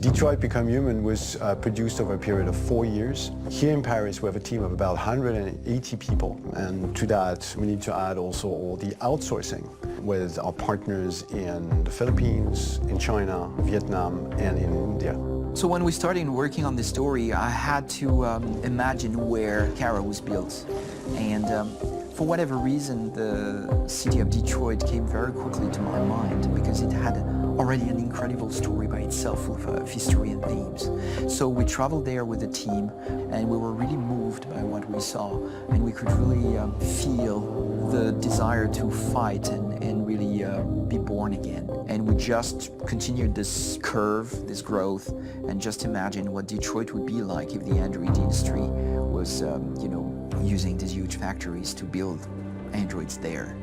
Detroit Become Human was produced over a period of 4 years. Here in Paris we have a team of about 180 people, and to that we need to add also all the outsourcing with our partners in the Philippines, in China, Vietnam, and in India. So when we started working on this story, I had to imagine where Kara was built. And for whatever reason, the city of Detroit came very quickly to my mind because it had already an incredible story by itself of history and themes. So we traveled there with the team, and we were really moved by what we saw, and we could really feel the desire to fight and really be born again. And we just continued this curve, this growth, and just imagine what Detroit would be like if the Android industry was, using these huge factories to build androids there.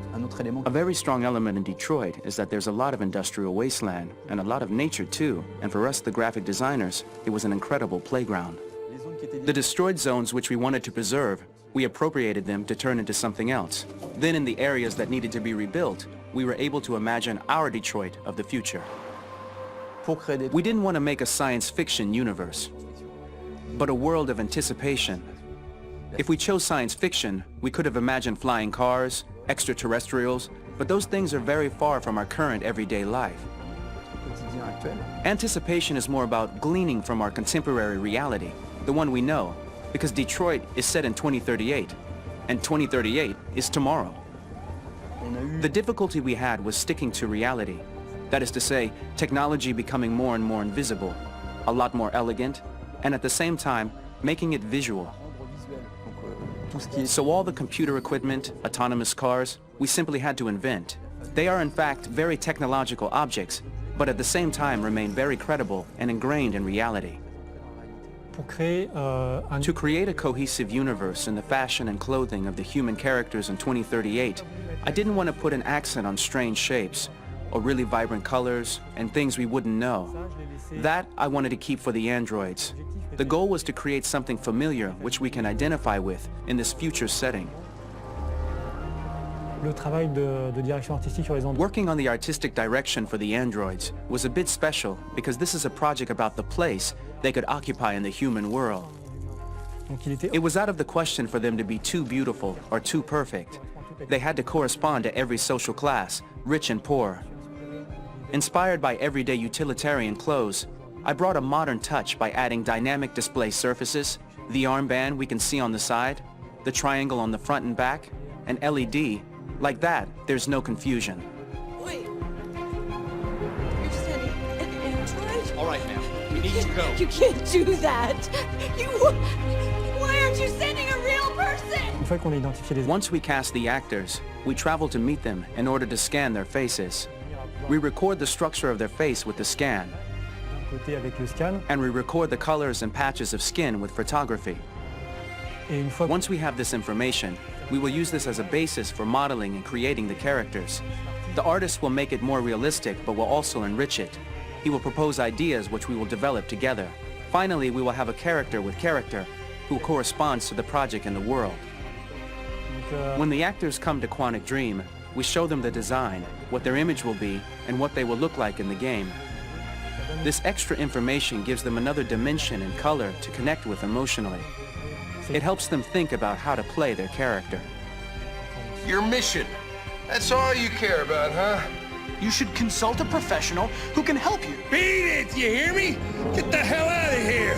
A very strong element in Detroit is that there's a lot of industrial wasteland and a lot of nature too, and for us, the graphic designers, it was an incredible playground. The destroyed zones which we wanted to preserve, we appropriated them to turn into something else. Then in the areas that needed to be rebuilt, we were able to imagine our Detroit of the future. We didn't want to make a science fiction universe, but a world of anticipation. If we chose science fiction, we could have imagined flying cars, extraterrestrials, but those things are very far from our current everyday life. Anticipation is more about gleaning from our contemporary reality, the one we know, because Detroit is set in 2038, and 2038 is tomorrow. The difficulty we had was sticking to reality. That is to say, technology becoming more and more invisible, a lot more elegant, and at the same time, making it visual. So all the computer equipment, autonomous cars, we simply had to invent. They are in fact very technological objects, but at the same time remain very credible and ingrained in reality. To create a cohesive universe in the fashion and clothing of the human characters in 2038, I didn't want to put an accent on strange shapes, or really vibrant colors, and things we wouldn't know. That I wanted to keep for the androids. The goal was to create something familiar which we can identify with in this future setting. Working on the artistic direction for the androids was a bit special because this is a project about the place they could occupy in the human world. It was out of the question for them to be too beautiful or too perfect. They had to correspond to every social class, rich and poor. Inspired by everyday utilitarian clothes, I brought a modern touch by adding dynamic display surfaces, the armband we can see on the side, the triangle on the front and back, an LED. Like that, there's no confusion. Wait. You're sending an android? All right, ma'am. We need to go. You can't do that. Why aren't you sending a real person? Once we cast the actors, we travel to meet them in order to scan their faces. We record the structure of their face with the scan. And we record the colors and patches of skin with photography. Once we have this information, we will use this as a basis for modeling and creating the characters. The artist will make it more realistic, but will also enrich it. He will propose ideas which we will develop together. Finally, we will have a character with character who corresponds to the project and the world. When the actors come to Quantic Dream, we show them the design, what their image will be, and what they will look like in the game. This extra information gives them another dimension and color to connect with emotionally. It helps them think about how to play their character. Your mission. That's all you care about, huh? You should consult a professional who can help you. Beat it, you hear me? Get the hell out of here!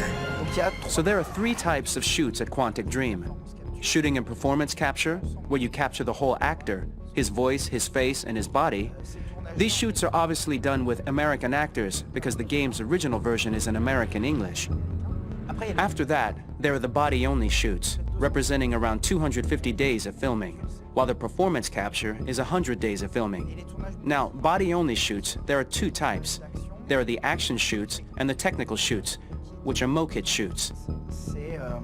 So there are 3 types of shoots at Quantic Dream. Shooting and performance capture, where you capture the whole actor, his voice, his face, and his body. These shoots are obviously done with American actors because the game's original version is in American English. After that, there are the body-only shoots, representing around 250 days of filming, while the performance capture is 100 days of filming. Now, body-only shoots, there are 2 types. There are the action shoots and the technical shoots, which are mo-kit shoots.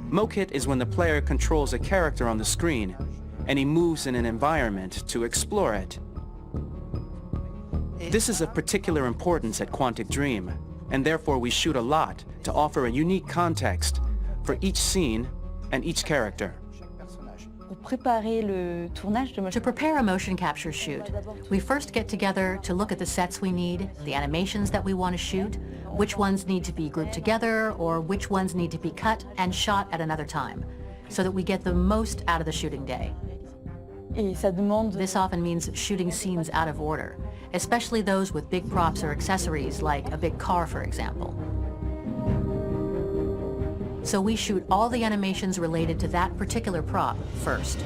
Mo-kit is when the player controls a character on the screen, and he moves in an environment to explore it. This is of particular importance at Quantic Dream, and therefore we shoot a lot to offer a unique context for each scene and each character. To prepare a motion capture shoot, we first get together to look at the sets we need, the animations that we want to shoot, which ones need to be grouped together, or which ones need to be cut and shot at another time, so that we get the most out of the shooting day. This often means shooting scenes out of order, especially those with big props or accessories, like a big car, for example. So we shoot all the animations related to that particular prop first.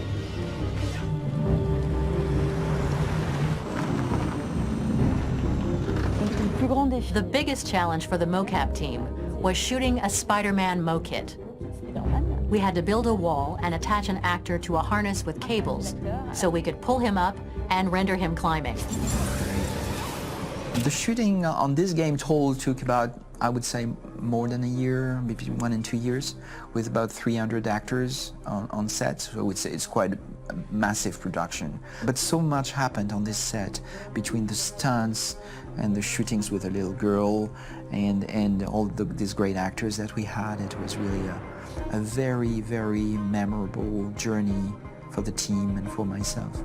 The biggest challenge for the mocap team was shooting a Spider-Man mo-kit. We had to build a wall and attach an actor to a harness with cables so we could pull him up and render him climbing. The shooting on this game total took about, I would say, more than a year, maybe 1 and 2 years, with about 300 actors on set. So I would say it's quite a massive production. But so much happened on this set between the stunts and the shootings with a little girl and all these great actors that we had. It was really a very, very memorable journey for the team and for myself.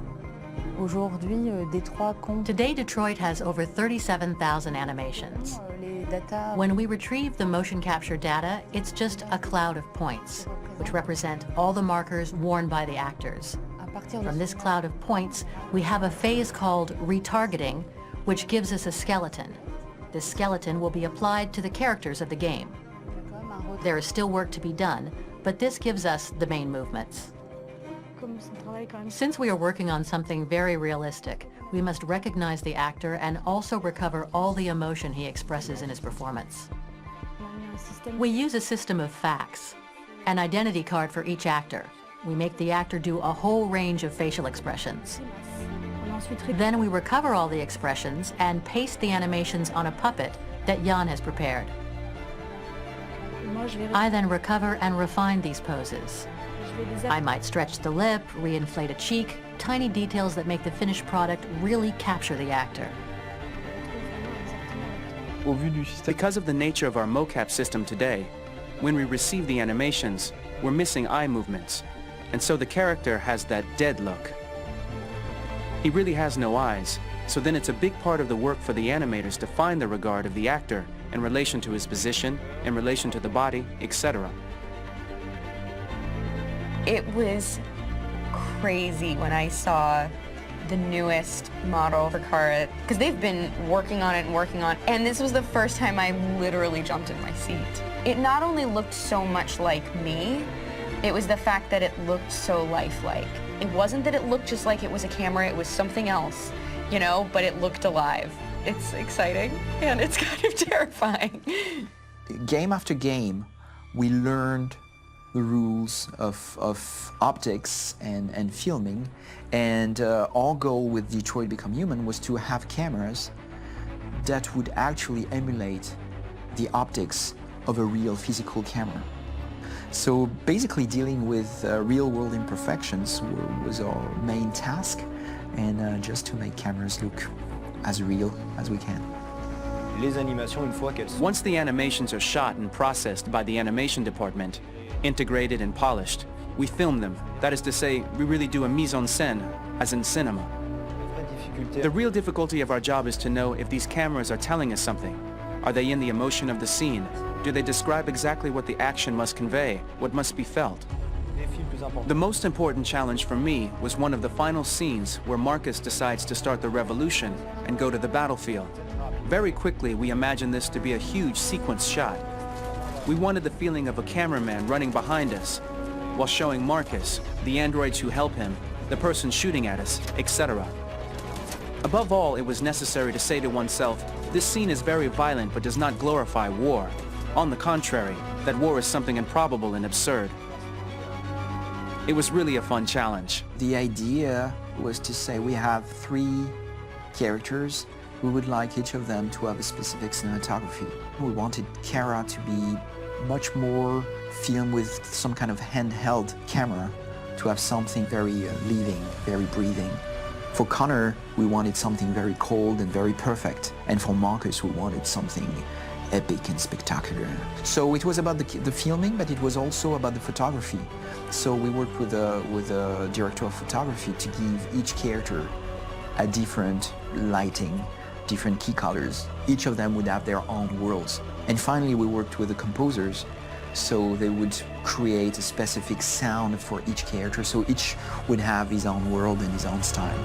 Today, Detroit has over 37,000 animations. When we retrieve the motion capture data, it's just a cloud of points, which represent all the markers worn by the actors. From this cloud of points, we have a phase called retargeting, which gives us a skeleton. This skeleton will be applied to the characters of the game. There is still work to be done, but this gives us the main movements. Since we are working on something very realistic, we must recognize the actor and also recover all the emotion he expresses in his performance. We use a system of facts, an identity card for each actor. We make the actor do a whole range of facial expressions. Then we recover all the expressions and paste the animations on a puppet that Jan has prepared. I then recover and refine these poses. I might stretch the lip, reinflate a cheek, tiny details that make the finished product really capture the actor. Because of the nature of our mocap system today, when we receive the animations, we're missing eye movements, and so the character has that dead look. He really has no eyes, so then it's a big part of the work for the animators to find the regard of the actor in relation to his position, in relation to the body, etc. It was crazy when I saw the newest model for Cara, because they've been working on it, and this was the first time I literally jumped in my seat. It not only looked so much like me, it was the fact that it looked so lifelike. It wasn't that it looked just like it was a camera, it was something else, you know, but it looked alive. It's exciting, and it's kind of terrifying. Game after game, we learned the rules of optics and filming, and our goal with Detroit Become Human was to have cameras that would actually emulate the optics of a real physical camera. So basically dealing with real-world imperfections was our main task, and just to make cameras look as real as we can. Once the animations are shot and processed by the animation department, integrated and polished, we film them. That is to say, we really do a mise en scène, as in cinema. The real difficulty of our job is to know if these cameras are telling us something. Are they in the emotion of the scene? Do they describe exactly what the action must convey, what must be felt? The most important challenge for me was one of the final scenes where Marcus decides to start the revolution and go to the battlefield. Very quickly, we imagined this to be a huge sequence shot. We wanted the feeling of a cameraman running behind us while showing Marcus, the androids who help him, the person shooting at us, etc. Above all, it was necessary to say to oneself, this scene is very violent but does not glorify war. On the contrary, that war is something improbable and absurd. It was really a fun challenge. The idea was to say we have 3 characters. We would like each of them to have a specific cinematography. We wanted Cara to be much more filmed with some kind of handheld camera, to have something very living, very breathing. For Connor, we wanted something very cold and very perfect. And for Marcus, we wanted something epic and spectacular. So it was about the filming, but it was also about the photography. So we worked with a director of photography to give each character a different lighting, different key colors. Each of them would have their own worlds. And finally, we worked with the composers, so they would create a specific sound for each character, so each would have his own world and his own style.